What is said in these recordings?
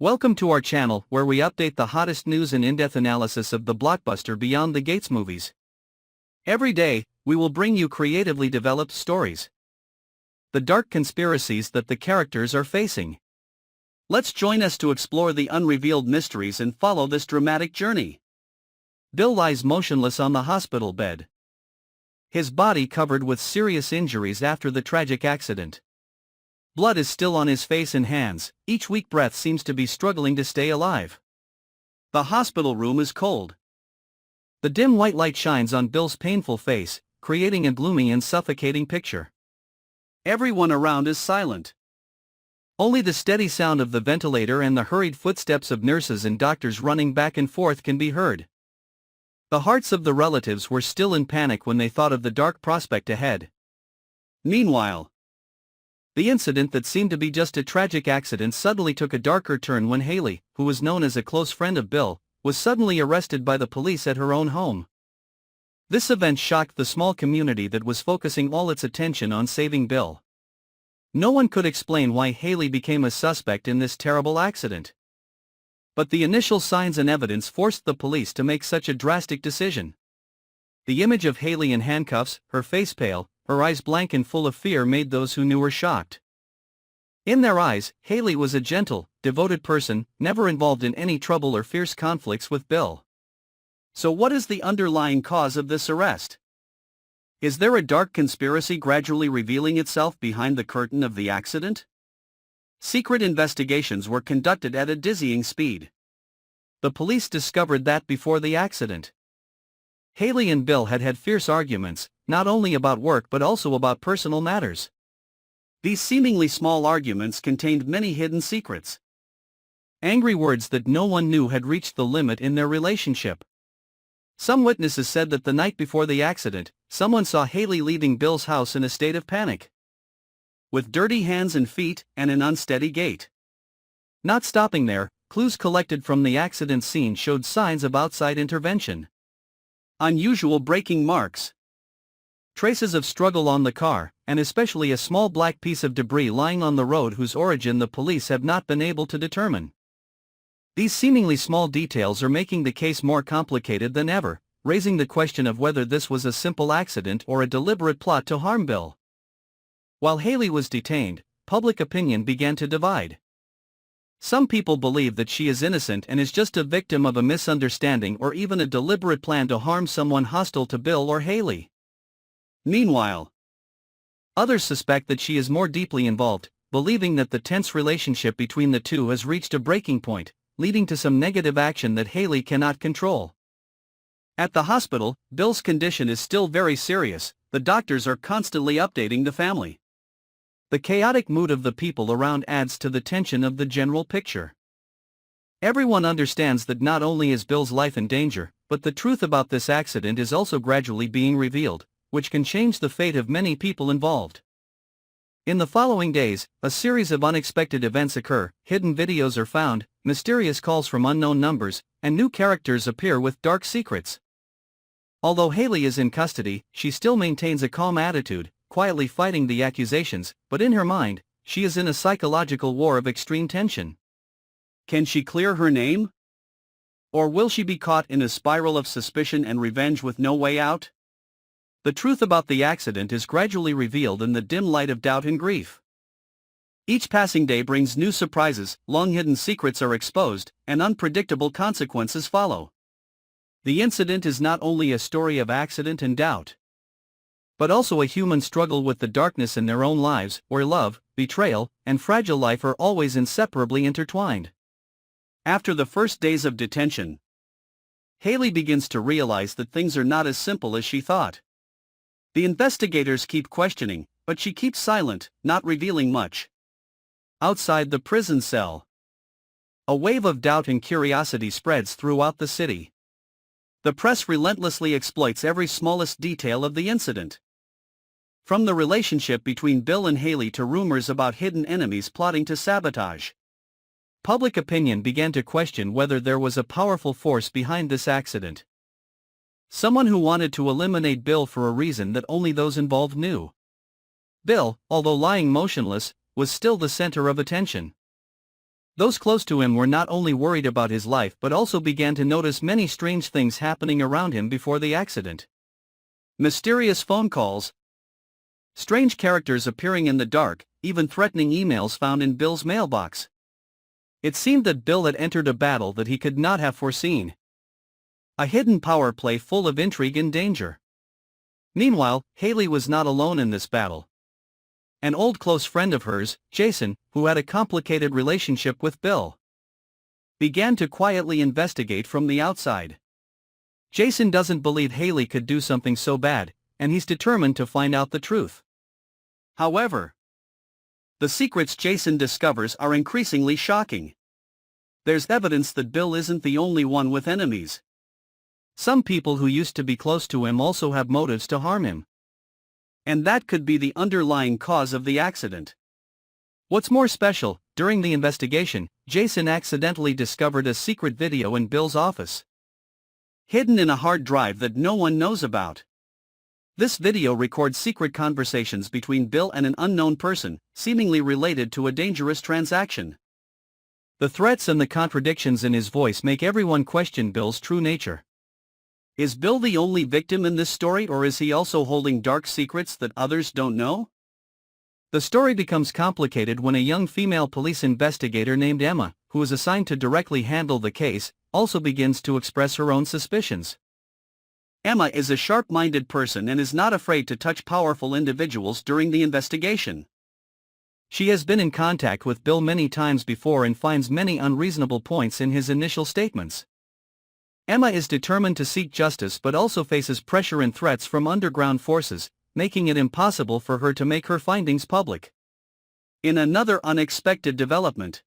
Welcome to our channel where we update the hottest news and in-depth analysis of the blockbuster Beyond the Gates movies. Every day, we will bring you creatively developed stories. The dark conspiracies that the characters are facing. Let's join us to explore the unrevealed mysteries and follow this dramatic journey. Bill lies motionless on the hospital bed, his body covered with serious injuries after the tragic accident. Blood is still on his face and hands, each weak breath seems to be struggling to stay alive. The hospital room is cold. The dim white light shines on Bill's painful face, creating a gloomy and suffocating picture. Everyone around is silent. Only the steady sound of the ventilator and the hurried footsteps of nurses and doctors running back and forth can be heard. The hearts of the relatives were still in panic when they thought of the dark prospect ahead. Meanwhile, the incident that seemed to be just a tragic accident suddenly took a darker turn when Hayley, who was known as a close friend of Bill, was suddenly arrested by the police at her own home. This event shocked the small community that was focusing all its attention on saving Bill. No one could explain why Hayley became a suspect in this terrible accident. But the initial signs and evidence forced the police to make such a drastic decision. The image of Hayley in handcuffs, her face pale, her eyes blank and full of fear made those who knew her shocked. In their eyes, Hayley was a gentle, devoted person, never involved in any trouble or fierce conflicts with Bill. So what is the underlying cause of this arrest? Is there a dark conspiracy gradually revealing itself behind the curtain of the accident? Secret investigations were conducted at a dizzying speed. The police discovered that before the accident, Hayley and Bill had fierce arguments, not only about work but also about personal matters. These seemingly small arguments contained many hidden secrets. Angry words that no one knew had reached the limit in their relationship. Some witnesses said that the night before the accident, someone saw Hayley leaving Bill's house in a state of panic, with dirty hands and feet and an unsteady gait. Not stopping there, clues collected from the accident scene showed signs of outside intervention. Unusual braking marks, traces of struggle on the car, and especially a small black piece of debris lying on the road whose origin the police have not been able to determine. These seemingly small details are making the case more complicated than ever, raising the question of whether this was a simple accident or a deliberate plot to harm Bill. While Hayley was detained, public opinion began to divide. Some people believe that she is innocent and is just a victim of a misunderstanding or even a deliberate plan to harm someone hostile to Bill or Hayley. Meanwhile, others suspect that she is more deeply involved, believing that the tense relationship between the two has reached a breaking point, leading to some negative action that Hayley cannot control. At the hospital, Bill's condition is still very serious. The doctors are constantly updating the family. The chaotic mood of the people around adds to the tension of the general picture. Everyone understands that not only is Bill's life in danger, but the truth about this accident is also gradually being revealed, which can change the fate of many people involved. In the following days, a series of unexpected events occur, hidden videos are found, mysterious calls from unknown numbers, and new characters appear with dark secrets. Although Hayley is in custody, she still maintains a calm attitude, quietly fighting the accusations, but in her mind, she is in a psychological war of extreme tension. Can she clear her name? Or will she be caught in a spiral of suspicion and revenge with no way out? The truth about the accident is gradually revealed in the dim light of doubt and grief. Each passing day brings new surprises, long-hidden secrets are exposed, and unpredictable consequences follow. The incident is not only a story of accident and doubt, but also a human struggle with the darkness in their own lives, where love, betrayal, and fragile life are always inseparably intertwined. After the first days of detention, Hayley begins to realize that things are not as simple as she thought. The investigators keep questioning, but she keeps silent, not revealing much. Outside the prison cell, a wave of doubt and curiosity spreads throughout the city. The press relentlessly exploits every smallest detail of the incident. From the relationship between Bill and Hayley to rumors about hidden enemies plotting to sabotage. Public opinion began to question whether there was a powerful force behind this accident. Someone who wanted to eliminate Bill for a reason that only those involved knew. Bill, although lying motionless, was still the center of attention. Those close to him were not only worried about his life but also began to notice many strange things happening around him before the accident. Mysterious phone calls, strange characters appearing in the dark, even threatening emails found in Bill's mailbox. It seemed that Bill had entered a battle that he could not have foreseen. A hidden power play full of intrigue and danger. Meanwhile, Hayley was not alone in this battle. An old close friend of hers, Jason, who had a complicated relationship with Bill, began to quietly investigate from the outside. Jason doesn't believe Hayley could do something so bad, and he's determined to find out the truth. However, the secrets Jason discovers are increasingly shocking. There's evidence that Bill isn't the only one with enemies. Some people who used to be close to him also have motives to harm him. And that could be the underlying cause of the accident. What's more special, during the investigation, Jason accidentally discovered a secret video in Bill's office, hidden in a hard drive that no one knows about. This video records secret conversations between Bill and an unknown person, seemingly related to a dangerous transaction. The threats and the contradictions in his voice make everyone question Bill's true nature. Is Bill the only victim in this story, or is he also holding dark secrets that others don't know? The story becomes complicated when a young female police investigator named Emma, who is assigned to directly handle the case, also begins to express her own suspicions. Emma is a sharp-minded person and is not afraid to touch powerful individuals during the investigation. She has been in contact with Bill many times before and finds many unreasonable points in his initial statements. Emma is determined to seek justice but also faces pressure and threats from underground forces, making it impossible for her to make her findings public. In another unexpected development,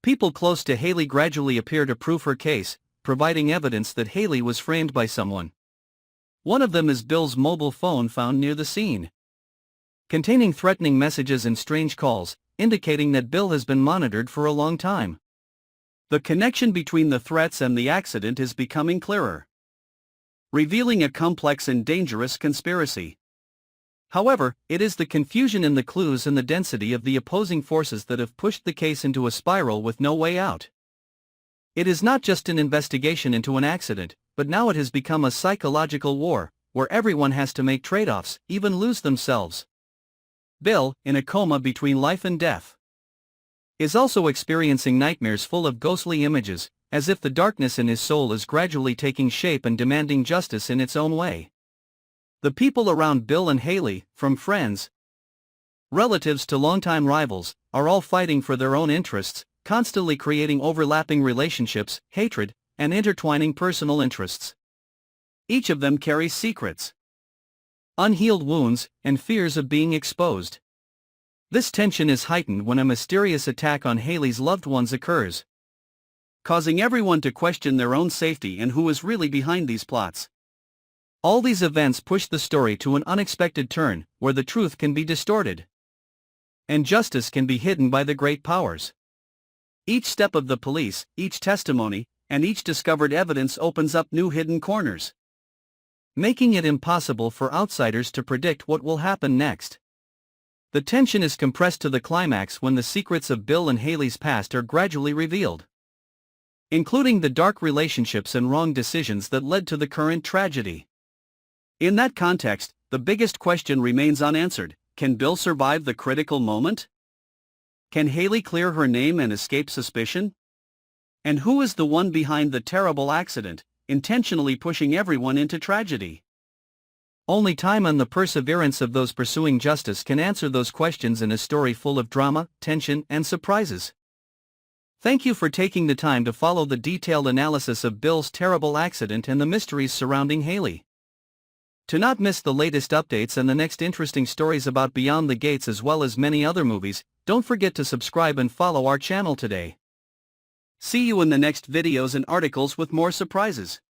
people close to Hayley gradually appear to prove her case, providing evidence that Hayley was framed by someone. One of them is Bill's mobile phone found near the scene, containing threatening messages and strange calls, indicating that Bill has been monitored for a long time. The connection between the threats and the accident is becoming clearer, revealing a complex and dangerous conspiracy. However, it is the confusion in the clues and the density of the opposing forces that have pushed the case into a spiral with no way out. It is not just an investigation into an accident, but now it has become a psychological war, where everyone has to make trade-offs, even lose themselves. Bill, in a coma between life and death, is also experiencing nightmares full of ghostly images, as if the darkness in his soul is gradually taking shape and demanding justice in its own way. The people around Bill and Hayley, from friends, relatives to longtime rivals, are all fighting for their own interests, constantly creating overlapping relationships, hatred, and intertwining personal interests. Each of them carries secrets, unhealed wounds, and fears of being exposed. This tension is heightened when a mysterious attack on Hayley's loved ones occurs, causing everyone to question their own safety and who is really behind these plots. All these events push the story to an unexpected turn, where the truth can be distorted, and justice can be hidden by the great powers. Each step of the police, each testimony, and each discovered evidence opens up new hidden corners, making it impossible for outsiders to predict what will happen next. The tension is compressed to the climax when the secrets of Bill and Hayley's past are gradually revealed, including the dark relationships and wrong decisions that led to the current tragedy. In that context, the biggest question remains unanswered: can Bill survive the critical moment? Can Hayley clear her name and escape suspicion? And who is the one behind the terrible accident, intentionally pushing everyone into tragedy? Only time and the perseverance of those pursuing justice can answer those questions in a story full of drama, tension, and surprises. Thank you for taking the time to follow the detailed analysis of Bill's terrible accident and the mysteries surrounding Hayley. To not miss the latest updates and the next interesting stories about Beyond the Gates as well as many other movies, don't forget to subscribe and follow our channel today. See you in the next videos and articles with more surprises.